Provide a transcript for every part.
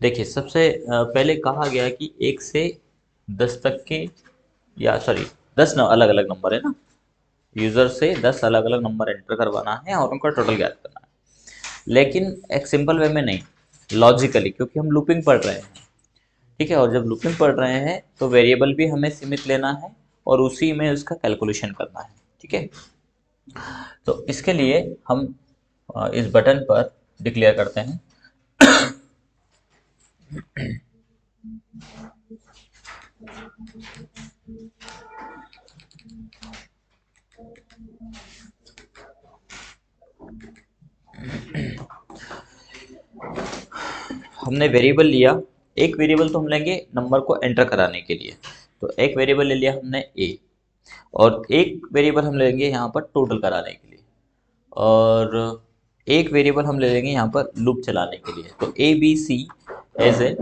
देखिए सबसे पहले कहा गया कि 1 से 10 तक के, या सॉरी 10 अलग अलग नंबर है ना, यूजर से 10 अलग अलग नंबर एंटर करवाना है और उनका टोटल ज्ञात करना है। लेकिन एक सिंपल वे में नहीं, लॉजिकली, क्योंकि हम लूपिंग पढ़ रहे हैं। ठीक है, और जब लूपिंग पढ़ रहे हैं तो वेरिएबल भी हमें सीमित लेना है और उसी में उसका कैलकुलेशन करना है। ठीक है, तो इसके लिए हम इस बटन पर डिक्लेयर करते हैं हमने वेरिएबल लिया, एक वेरिएबल तो हम लेंगे नंबर को एंटर कराने के लिए, तो एक वेरिएबल ले लिया हमने ए, और एक वेरिएबल हम लेंगे यहाँ पर टोटल कराने के लिए, और एक वेरिएबल हम ले लेंगे यहाँ पर लूप चलाने के लिए। तो A B C as a,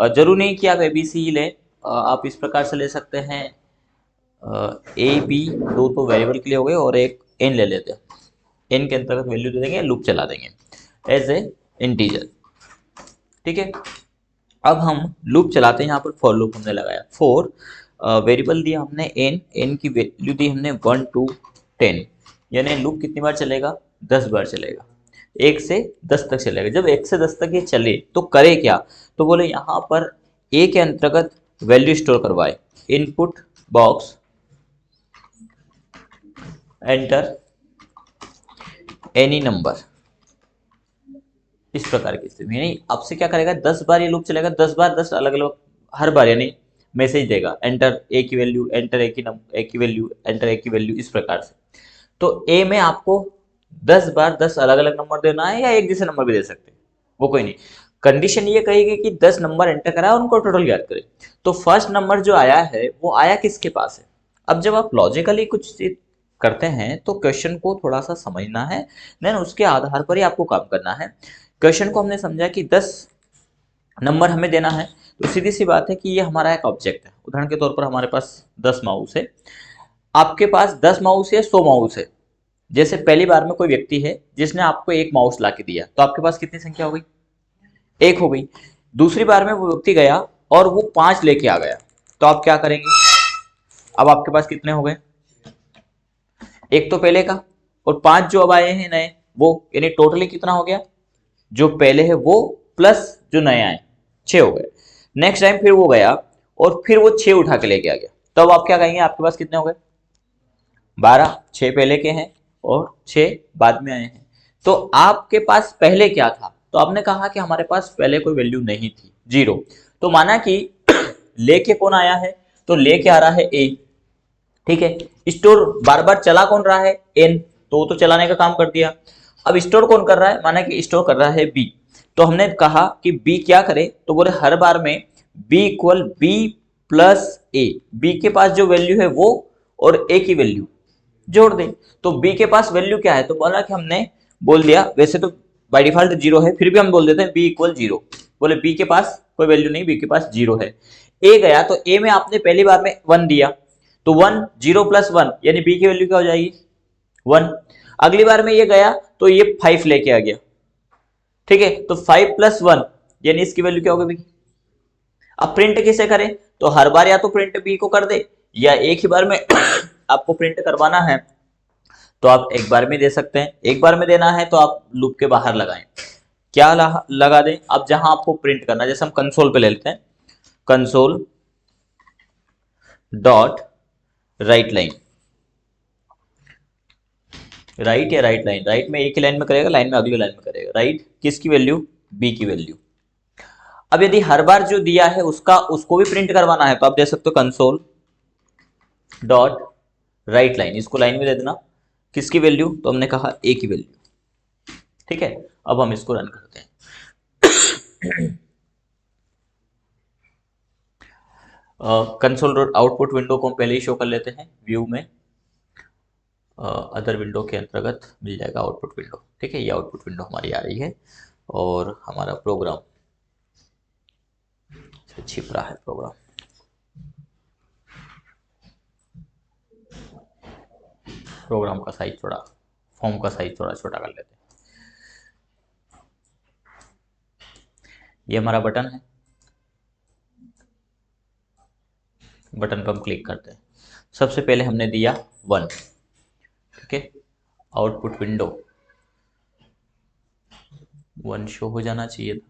जरूर नहीं कि आप ए बी सी ही लें, आप इस प्रकार से ले सकते हैं, ए बी दो तो वेरिएबल के लिए हो गए और एक एन ले लेते हैं, एन के अंतर्गत वैल्यू दे देंगे, लूप चला देंगे एज ए इंटीजर। ठीक है, अब हम लूप चलाते हैं, यहाँ पर फॉर लूप हमने लगाया, फॉर वेरिएबल दिया हमने एन, एन की वैल्यू दी हमने 1 to 10, यानी लूप कितनी बार चलेगा, 10 बार चलेगा, 1 से 10 तक चलेगा। जब 1 से 10 तक ये चले तो करे क्या, तो बोले यहाँ पर ए के अंतर्गत वैल्यू स्टोर करवाए, input box enter any number, इस प्रकार की स्थिति यानी आपसे क्या करेगा, 10 बार ये लूप चलेगा, 10 बार 10 अलग अलग, हर बार यानी मैसेज देगा, एंटर ए की वैल्यू, एंटर ए की वैल्यू, एंटर ए की वैल्यू, इस प्रकार से। तो ए में आपको 10 बार 10 अलग अलग नंबर देना है, या एक जैसे नंबर भी दे सकते हैं, वो कोई नहीं, कंडीशन ये कहेगी कि 10 नंबर एंटर करा और उनको टोटल याद करें। तो फर्स्ट नंबर जो आया है वो आया किसके पास है। अब जब आप लॉजिकली कुछ चीज करते हैं तो क्वेश्चन को थोड़ा सा समझना है, देन उसके आधार पर ही आपको काम करना है। क्वेश्चन को हमने समझा कि 10 नंबर हमें देना है, तो सीधी सी बात है कि ये हमारा एक ऑब्जेक्ट है। उदाहरण के तौर पर हमारे पास 10 माउस है, आपके पास 10 माउस है, 100 माउस है। जैसे पहली बार में कोई व्यक्ति है जिसने आपको एक माउस ला के दिया, तो आपके पास कितनी संख्या हो गई, एक हो गई। दूसरी बार में वो व्यक्ति गया और वो 5 लेके आ गया, तो आप क्या करेंगे, अब आपके पास कितने हो गए, एक तो पहले का और 5 जो अब आए हैं नए, वो यानी टोटली कितना हो गया, जो पहले है वो प्लस जो नए आए, 6 हो गए। नेक्स्ट टाइम फिर वो गया और फिर वो 6 उठा के लेके आ गया, तब तो आप क्या कहेंगे, आपके पास कितने हो गए, 12, 6 पहले के हैं और 6 बाद में आए हैं। तो आपके पास पहले क्या था, तो आपने कहा कि हमारे पास पहले कोई वैल्यू नहीं थी, 0। तो माना कि लेके कौन आया है, तो लेके आ रहा है ए। ठीक है, स्टोर बार बार चला कौन रहा है, एन, तो वो तो चलाने का काम कर दिया। अब स्टोर कौन कर रहा है, माना कि स्टोर कर रहा है बी, तो हमने कहा कि बी क्या करे, तो बोले हर बार में बी इक्वल बी प्लस ए, बी के पास जो वैल्यू है वो और ए की वैल्यू जोड़ दे। तो बी के पास वैल्यू क्या है, तो बोला कि हमने बोल दिया, वैसे तो बाय डिफॉल्ट 0 है, फिर भी हम बोल देते हैं बी इक्वल 0। बोले बी के पास कोई वैल्यू नहीं, बी के पास 0 है। ए गया तो ए में आपने पहली बार में 1 दिया, तो 1, 0 प्लस 1 यानी बी की वैल्यू क्या हो जाएगी, 1। अगली बार में ये गया तो ये 5 लेके आ गया। ठीक है, तो 5 प्लस 1 यानी इसकी वैल्यू क्या होगी, अब प्रिंट किसे करें, तो हर बार या तो प्रिंट बी को कर दे, या एक ही बार में आपको प्रिंट करवाना है तो आप एक बार में दे सकते हैं। एक बार में देना है तो आप लूप के बाहर लगाएं, क्या लगा दें, अब जहां आपको प्रिंट करना है, जैसे हम कंसोल पे ले लेते हैं, console dot right line, right या राइट लाइन, राइट में एक ही लाइन में करेगा, लाइन में अगली लाइन में करेगा, राइट किसकी वैल्यू, बी की वैल्यू। अब यदि हर बार जो दिया है उसका उसको भी प्रिंट करवाना है, तो आप दे सकते हो कंसोल डॉट राइट लाइन, इसको लाइन में दे देना, किसकी वैल्यू, तो हमने कहा ए की वैल्यू। ठीक है, अब हम इसको रन करते हैं। कंसोल डॉट आउटपुट विंडो को हम पहले ही शो कर लेते हैं व्यू में, अदर विंडो के अंतर्गत मिल जाएगा आउटपुट विंडो। ठीक है, ये आउटपुट विंडो हमारी आ रही है और हमारा प्रोग्राम छिप रहा है, प्रोग्राम प्रोग्राम का साइज थोड़ा, फॉर्म का साइज थोड़ा छोटा कर लेते हैं। ये हमारा बटन है, बटन पर हम क्लिक करते हैं। सबसे पहले हमने दिया 1, ठीक है। आउटपुट विंडो 1 शो हो जाना चाहिए था,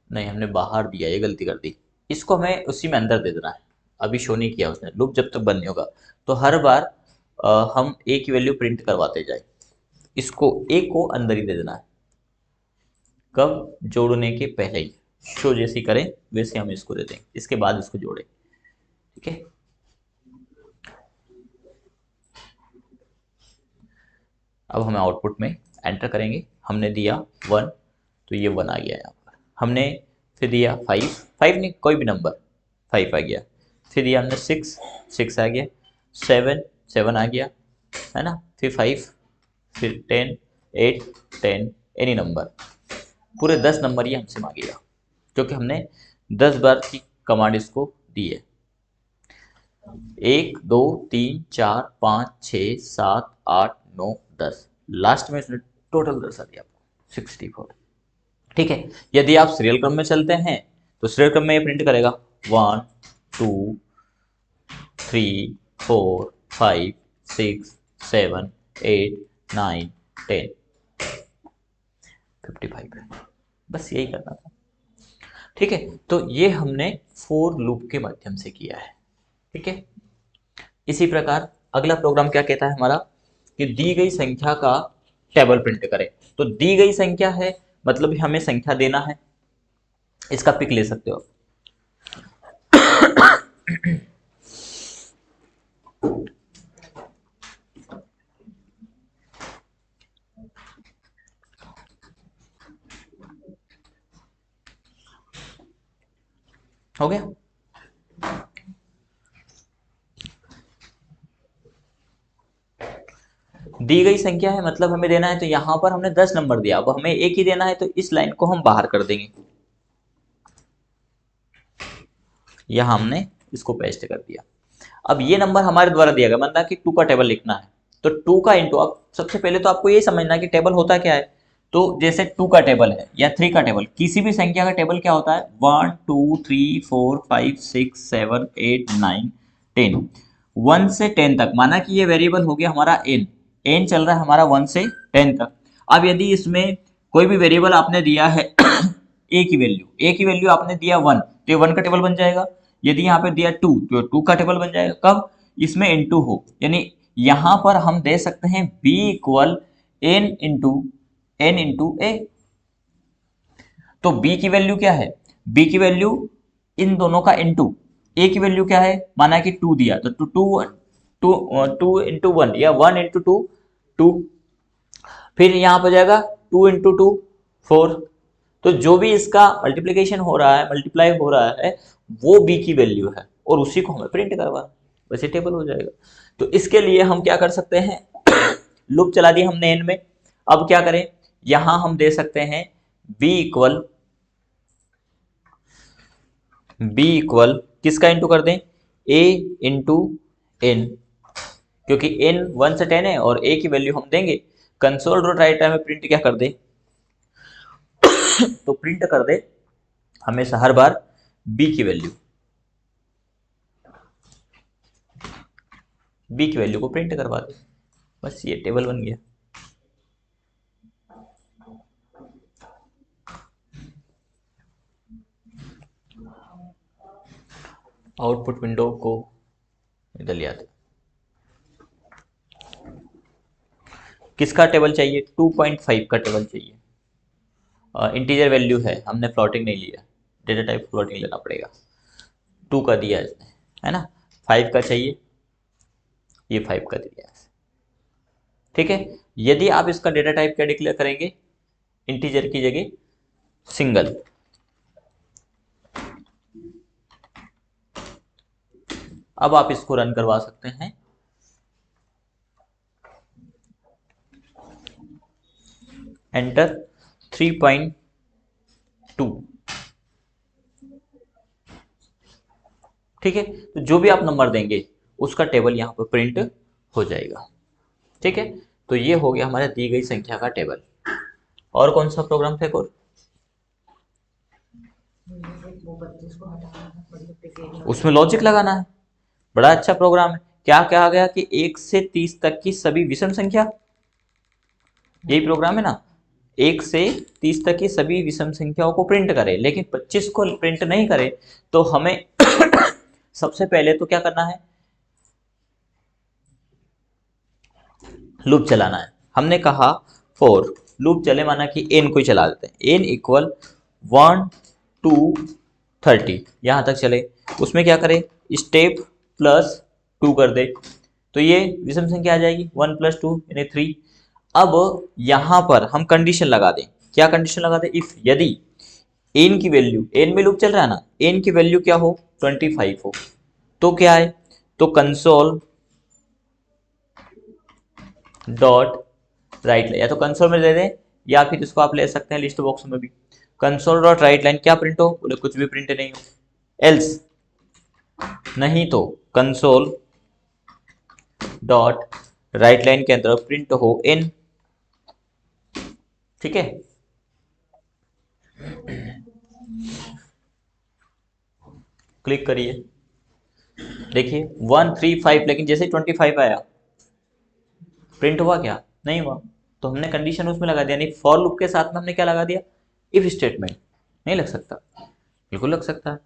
नहीं हमने बाहर दिया, ये गलती कर दी। इसको हमें उसी में अंदर दे देना है, अभी शो नहीं किया उसने। लूप जब तक बंद नहीं होगा तो हर बार हम ए की वैल्यू प्रिंट करवाते जाए। इसको ए को अंदर ही दे देना है, कब? जोड़ने के पहले ही, शो जैसी करें वैसे हम इसको दे देंगे, इसके बाद इसको जोड़ें, ठीक है। अब हम आउटपुट में एंटर करेंगे, हमने दिया 1 तो ये 1 आ गया यहाँ पर। हमने फिर दिया 5, 5 नहीं कोई भी नंबर, 5 आ गया। फिर दिया हमने 6, 6 आ गया। 7, 7 आ गया, है ना। फिर 5, फिर 10, 8, 10, एनी नंबर। पूरे 10 नंबर ये हमसे मांगेगा, क्योंकि हमने 10 बार की कमांड इसको दी है। 1 2 3 4 5 6 7 8 9 10, लास्ट में इसने टोटल दर्शा दिया आपको 64, ठीक है। यदि आप सीरियल क्रम में चलते हैं तो सीरियल क्रम में ये प्रिंट करेगा 1 2 3 4 5 6 7 8 9 10 55 है। बस यही करना था, ठीक है। तो ये हमने फोर लूप के माध्यम से किया है, ठीक है। इसी प्रकार अगला प्रोग्राम क्या कहता है हमारा, कि दी गई संख्या का टेबल प्रिंट करें। तो दी गई संख्या है मतलब हमें संख्या देना है, इसका पिक ले सकते हो। हो गया। दी गई संख्या है मतलब हमें देना है, तो यहां पर हमने 10 नंबर दिया, अब हमें एक ही देना है, तो इस लाइन को हम बाहर कर देंगे। यहां हमने इसको पेस्ट कर दिया। अब ये नंबर हमारे द्वारा दिया गया, मतलब कि 2 का टेबल लिखना है, तो 2 का इंटू। अब सबसे पहले तो आपको ये समझना है कि टेबल होता क्या है। तो जैसे 2 का टेबल है या 3 का टेबल, किसी भी संख्या का टेबल क्या होता है, 1 2 3 4 5 6 7 8 9 10, 1 से 10 तक। माना कि ये वेरिएबल हो गया हमारा एन चल रहा है हमारा 1 से 10 तक। अब यदि इसमें कोई भी वेरिएबल आपने दिया है ए की वैल्यू आपने दिया 1, तो ये 1 का टेबल बन जाएगा। यदि यहाँ पे दिया 2 तो 2 का टेबल बन जाएगा, कब? इसमें इनटू हो, यानी यहां पर हम दे सकते हैं b इक्वल n इंटू ए। तो b की वैल्यू क्या है, b की वैल्यू इन दोनों का इनटू, a की वैल्यू क्या है, माना कि 2 दिया तो 2 इंटू 1 या 1 इंटू 2 2, फिर यहां पर जाएगा 2 इंटू 2 4। तो जो भी इसका मल्टीप्लीकेशन हो रहा है, मल्टीप्लाई हो रहा है, वो b की वैल्यू है और उसी को हमें प्रिंट करवाना, वैसे टेबल हो जाएगा। तो इसके लिए हम क्या कर सकते हैं, लूप चला दिया हमने एन में। अब क्या करें, यहां हम दे सकते हैं b इक्वल किसका इंटू कर दें, a इंटू एन, क्योंकि n 1 से 10 है और a की वैल्यू हम देंगे। कंसोल डॉट राइट में प्रिंट क्या कर दे, तो प्रिंट कर दे हमेशा हर बार b की वैल्यू को प्रिंट करवा दे। बस ये टेबल बन गया। आउटपुट विंडो को इधर ले आते। किसका टेबल चाहिए, 2.5 का टेबल चाहिए। इंटीजर वैल्यू है, हमने फ्लोटिंग नहीं लिया, डेटा टाइप फ्लोटिंग लेना पड़ेगा। 2 का दिया इसने, है ना। 5 का चाहिए, ये 5 का दिया है, ठीक है। यदि आप इसका डेटा टाइप क्या डिक्लेयर करेंगे, इंटीजर की जगह सिंगल। अब आप इसको रन करवा सकते हैं। एंटर 3.2, ठीक है। तो जो भी आप नंबर देंगे उसका टेबल यहां पर प्रिंट हो जाएगा, ठीक है। तो ये हो गया हमारे दी गई संख्या का टेबल। और कौन सा प्रोग्राम था, और उसमें लॉजिक लगाना है। बड़ा अच्छा प्रोग्राम है। क्या कहा गया कि 1 से 30 तक की सभी विषम संख्या, यही प्रोग्राम है ना, 1 से 30 तक की सभी विषम संख्याओं को प्रिंट करे, लेकिन 25 को प्रिंट नहीं करे तो हमें सबसे पहले तो क्या करना है, लूप चलाना है। हमने कहा फॉर लूप चले, माना कि एन को ही चला देते हैं, एन इक्वल 1 to 30 यहां तक चले। उसमें क्या करें, स्टेप प्लस 2 कर दे तो ये विषम संख्या आ जाएगी 1 + 2 यानी 3। अब यहां पर हम कंडीशन लगा दें। क्या कंडीशन लगा दें, इफ यदि एन की वैल्यू, एन में लूप चल रहा है ना, एन की वैल्यू क्या हो 25 हो, तो क्या है, तो कंसोल डॉट राइट, या तो कंसोल में दे दें या फिर इसको आप ले सकते हैं लिस्ट बॉक्स में भी। कंसोल डॉट राइट लाइन क्या प्रिंट हो, बोले कुछ भी प्रिंट नहीं हो, एल्स नहीं तो कंसोल डॉट राइट लाइन के अंदर प्रिंट हो एन। ठीक है, क्लिक करिए, देखिए 135, लेकिन जैसे 25 आया प्रिंट हुआ क्या, नहीं हुआ। तो हमने कंडीशन उसमें लगा दिया, नहीं फॉर लूप के साथ में हमने क्या लगा दिया, इफ स्टेटमेंट। नहीं लग सकता, बिल्कुल लग सकता है,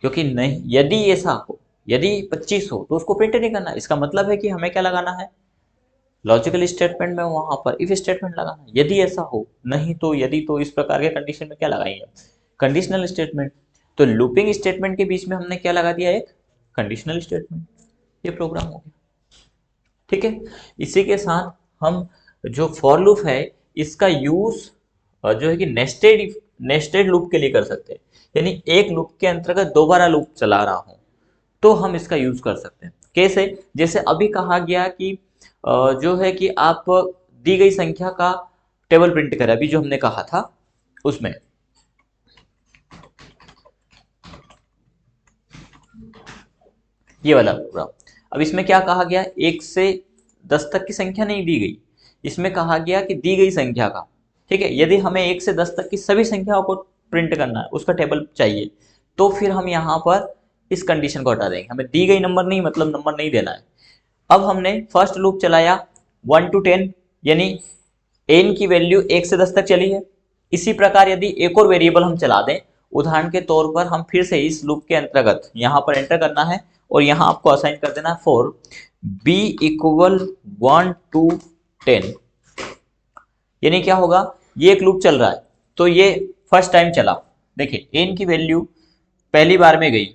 क्योंकि नहीं, यदि ऐसा हो, यदि 25 हो तो उसको प्रिंट नहीं करना। इसका मतलब है कि हमें क्या लगाना है, लॉजिकल स्टेटमेंट में वहां पर इफ स्टेटमेंट लगाना है, यदि ऐसा हो, नहीं तो यदि तो इस प्रकार के कंडीशन में क्या लगाएंगे, कंडीशनल स्टेटमेंट। तो लूपिंग स्टेटमेंट के बीच में हमने क्या लगा दिया, एक कंडीशनल स्टेटमेंट। ये प्रोग्राम हो गया। ठीक है, इसी के साथ हम जो फॉर लूप है इसका यूज जो है कि नेस्टेड लूप के लिए कर सकते हैं। यानी एक लूप के अंतर्गत दोबारा लूप चला रहा हूं तो हम इसका यूज कर सकते हैं। कैसे, जैसे अभी कहा गया कि जो है कि आप दी गई संख्या का टेबल प्रिंट करें, अभी जो हमने कहा था उसमें ये वाला प्रोग्राम। अब इसमें क्या कहा गया, 1 से 10 तक की संख्या नहीं दी गई, इसमें कहा गया कि दी गई संख्या का, ठीक है, यदि हमें 1 से 10 तक की सभी संख्याओं को प्रिंट करना है, उसका टेबल चाहिए, तो फिर हम यहाँ पर इस कंडीशन को हटा देंगे, हमें दी गई नंबर नहीं, मतलब नंबर नहीं देना है। अब हमने फर्स्ट लूप चलाया 1 to 10, यानी एन की वैल्यू 1 से 10 तक चली है। इसी प्रकार यदि एक और वेरिएबल हम चला दें, उदाहरण के तौर पर हम फिर से इस लूप के अंतर्गत यहां पर एंटर करना है और यहां आपको असाइन कर देना है फॉर b इक्वल 1 to 10, यानी क्या होगा, ये एक लूप चल रहा है तो ये फर्स्ट टाइम चला, देखिए एन की वैल्यू पहली बार में गई,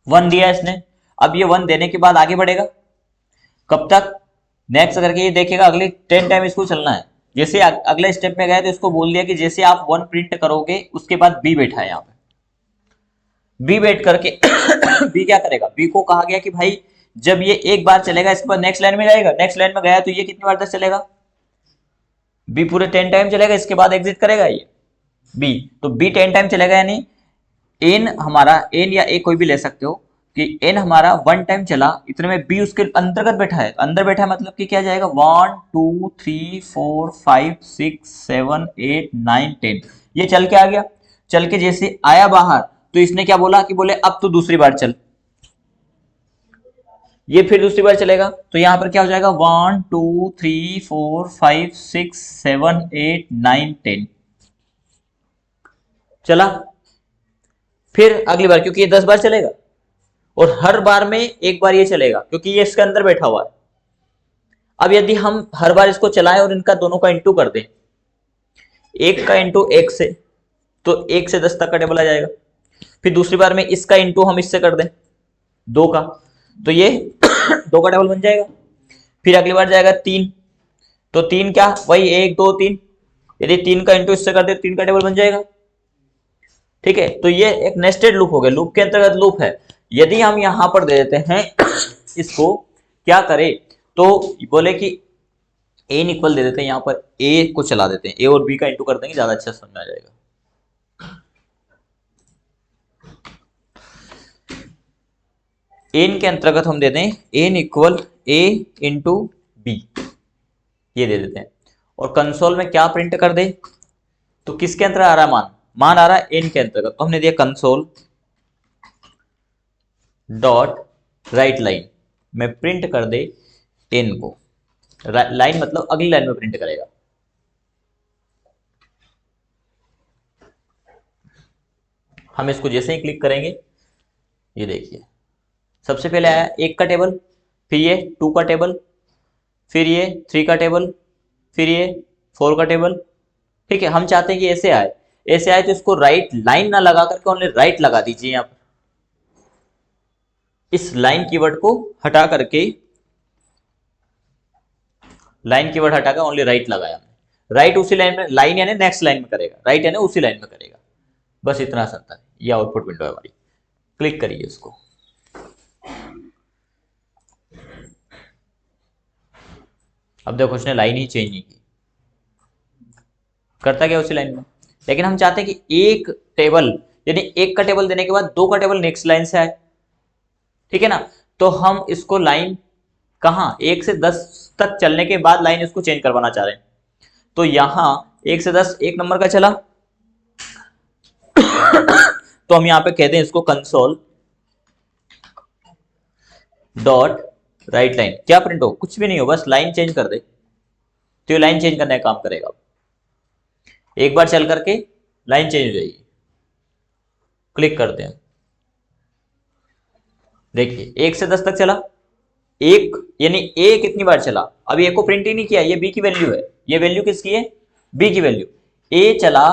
1 दिया इसने। अब ये 1 देने के बाद आगे बढ़ेगा, कब तक, नेक्स्ट करके ये देखेगा अगले 10 टाइम इसको चलना है। जैसे अगले स्टेप में गए तो इसको बोल दिया कि जैसे आप 1 प्रिंट करोगे उसके बाद बी बैठा है यहाँ पे, बी बैठ करके बी क्या करेगा, बी को कहा गया कि भाई जब ये एक बार चलेगा इसके बाद नेक्स्ट लाइन में जाएगा, नेक्स्ट लाइन में गया तो ये कितनी बार तक चलेगा, बी पूरे 10 टाइम चलेगा, इसके बाद एग्जिट करेगा ये बी, तो बी 10 टाइम चलेगा, यानी एन हमारा, एन या ए कोई भी ले सकते हो कि एन हमारा 1 टाइम चला, इतने में बी उसके अंतर्गत बैठा है, अंदर बैठा है मतलब कि क्या जाएगा 1 2 3 4 5 6 7 8 9 10, ये चल के आ गया। चल के जैसे आया बाहर तो इसने क्या बोला कि बोले अब तो दूसरी बार चल, ये फिर दूसरी बार चलेगा तो यहां पर क्या हो जाएगा 1 2 3 4 5 6 7 8 9 10 चला। फिर अगली बार क्योंकि ये 10 बार चलेगा और हर बार में एक बार ये चलेगा क्योंकि ये इसके अंदर बैठा हुआ है। अब यदि हम हर बार इसको चलाएं और इनका दोनों का इंटू कर दें, एक का इंटू एक से, तो 1 से 10 तक का टेबल आ जाएगा। फिर दूसरी बार में इसका इंटू हम इससे कर दें 2 का, तो ये 2 का टेबल बन जाएगा। फिर अगली बार जाएगा 3, तो 3 क्या, वही 1 2 3, यदि 3 का इंटू इससे कर दे 3 का टेबल बन जाएगा। ठीक है, तो ये एक नेस्टेड लूप हो गया, लूप के अंतर्गत लूप है। यदि हम यहां पर दे देते हैं इसको क्या करें, तो बोले कि एन इक्वल दे देते हैं, यहां पर ए को चला देते हैं, ए और बी का इंटू कर देंगे, ज्यादा अच्छा समझ में आ जाएगा। एन के अंतर्गत हम देते हैं एन इक्वल ए इंटू बी, ये दे देते हैं। और कंसोल में क्या प्रिंट कर दे, तो किसके अंदर आ रहा है मान, मान आ रहा है एन के अंतर्गत, तो हमने दिया कंसोल डॉट राइट लाइन में प्रिंट कर दे एन को। लाइन मतलब अगली लाइन में प्रिंट करेगा। हम इसको जैसे ही क्लिक करेंगे, ये देखिए सबसे पहले आया 1 का टेबल, फिर ये 2 का टेबल, फिर ये 3 का टेबल, फिर ये 4 का टेबल। ठीक है, हम चाहते हैं कि ऐसे आए, ऐसे आए तो इसको राइट लाइन ना लगा करके ओनली राइट लगा दीजिए। यहां पर इस लाइन कीवर्ड को हटा करके, लाइन कीवर्ड हटाकर ओनली राइट लगाया। राइट उसी लाइन में, लाइन यानी नेक्स्ट लाइन में करेगा, राइट यानी उसी लाइन में करेगा। बस इतना सा है। ये आउटपुट विंडो है हमारी। क्लिक करिए इसको। अब देखो उसने लाइन ही चेंज नहीं की, करता क्या उसी लाइन में। लेकिन हम चाहते हैं कि एक टेबल यानी 1 का टेबल देने के बाद 2 का टेबल नेक्स्ट लाइन से आए। ठीक है ना, तो हम इसको लाइन कहां 1 से 10 तक चलने के बाद लाइन इसको चेंज करवाना चाह रहे हैं। तो यहां 1 से 10 1 नंबर का चला तो हम यहां पे कहते हैं इसको कंसोल डॉट राइट लाइन। क्या प्रिंट हो, कुछ भी नहीं हो, बस लाइन चेंज कर दे तो ये लाइन चेंज करने का काम करेगा। एक बार चल करके लाइन चेंज हो जाएगी। क्लिक करते हैं, देखिए 1 से 10 तक चला, एक यानी ए कितनी बार चला, अभी ए को प्रिंट ही नहीं किया, ये बी की वैल्यू है, ये वैल्यू किसकी है, बी की वैल्यू। ए चला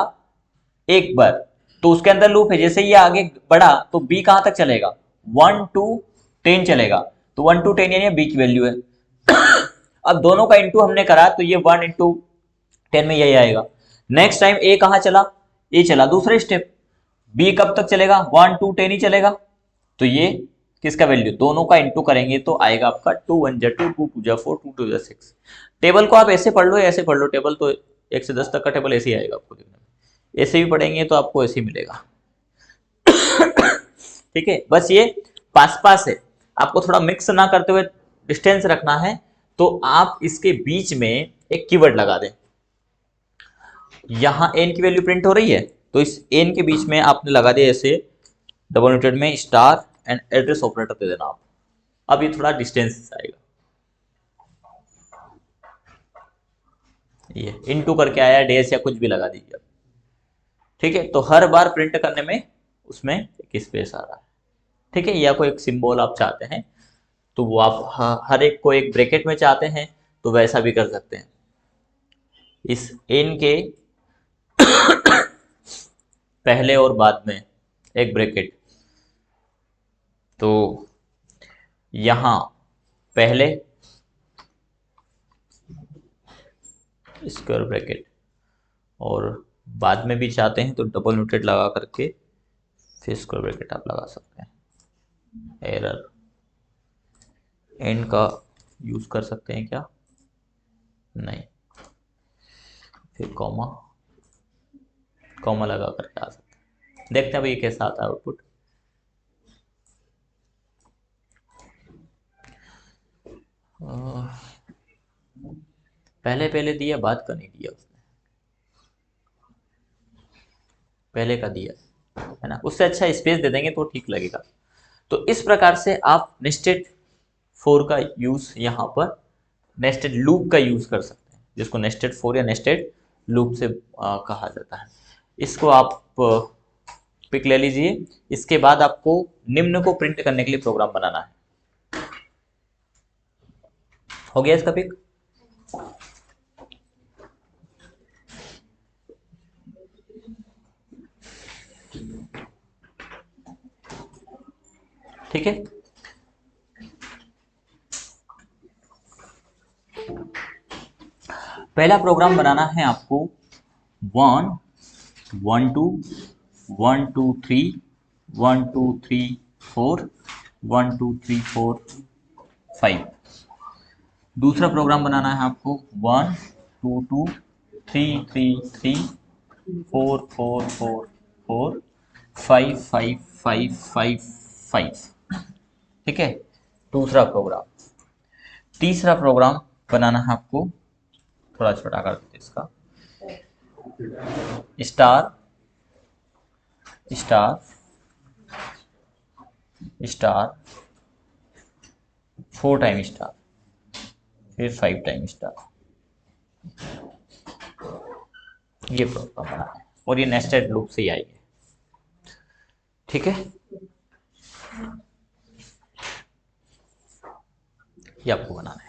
एक बार तो उसके अंदर लूप है, जैसे ये आगे बढ़ा तो बी कहां तक चलेगा, 1 to 10 चलेगा, तो 1 to 10 यानी बी की वैल्यू है। अब दोनों का इंटू हमने करा तो ये 1 into 10 में यही आएगा। नेक्स्ट टाइम ए कहां चला, ए चला दूसरे स्टेप, बी कब तक चलेगा, 1 to 10 ही चलेगा, तो ये किसका वैल्यू, दोनों का इंटू करेंगे तो आएगा आपका 2 1 जा 2, 2 2 जा 4, 2 2 जा 6। टेबल को आप ऐसे पढ़ लो, ऐसे पढ़ लो, टेबल तो 1 से 10 तक का टेबल ऐसे ही आएगा आपको देखने में, ऐसे भी पढ़ेंगे तो आपको ऐसे ही मिलेगा। ठीक है, बस ये पास पास है, आपको थोड़ा मिक्स ना करते हुए डिस्टेंस रखना है, तो आप इसके बीच में एक कीवर्ड लगा दें। यहां एन की वैल्यू प्रिंट हो रही है, तो इस एन के बीच में आपने लगा दिया ऐसे डबल नोटेड में स्टार एंड एड्रेस ऑपरेटर दे देना आप। अब ये थोड़ा डिस्टेंस आएगा, ये इनटू करके आया, डेस या कुछ भी लगा दीजिए। ठीक है, तो हर बार प्रिंट करने में उसमें एक स्पेस आ रहा है। ठीक है, या कोई एक सिंबल आप चाहते हैं तो वो आप हर एक को एक ब्रैकेट में चाहते हैं तो वैसा भी कर सकते हैं। इस एन के पहले और बाद में एक ब्रैकेट, तो यहां पहले स्क्वायर ब्रैकेट और बाद में भी चाहते हैं तो डबल नोटेड लगा करके फिर स्क्वायर ब्रैकेट आप लगा सकते हैं। एरर एंड का यूज कर सकते हैं क्या, नहीं, फिर कॉमा कॉमा लगा करके आ सकते हैं। देखते हैं भाई ये कैसा आता है आउटपुट। पहले पहले दिया, बाद का नहीं दिया उसने, पहले का दिया है ना, उससे अच्छा स्पेस दे देंगे तो ठीक लगेगा। तो इस प्रकार से आप नेस्टेड फोर का यूज यहाँ पर नेस्टेड लूप का यूज कर सकते हैं, जिसको नेस्टेड फोर या नेस्टेड लूप से कहा जाता है। इसको आप पिक ले लीजिए। इसके बाद आपको निम्न को प्रिंट करने के लिए प्रोग्राम बनाना है। हो गया इसका पिक। ठीक है, पहला प्रोग्राम बनाना है आपको 1 1 2 1 2 3 1 2 3 4 1 2 3 4 5। दूसरा प्रोग्राम बनाना है आपको 1 2 2 3 3 3 4 4 4 4 5 5 5 5 5। ठीक है, दूसरा प्रोग्राम। तीसरा प्रोग्राम बनाना है आपको, थोड़ा छोटा कर देते इसका, star star star 4 time star फिर 5 टाइम स्टार, ये प्रॉब्लम बनाना है और ये नेस्टेड लूप से ही आएगी। ठीक है, ये आपको बनाना है।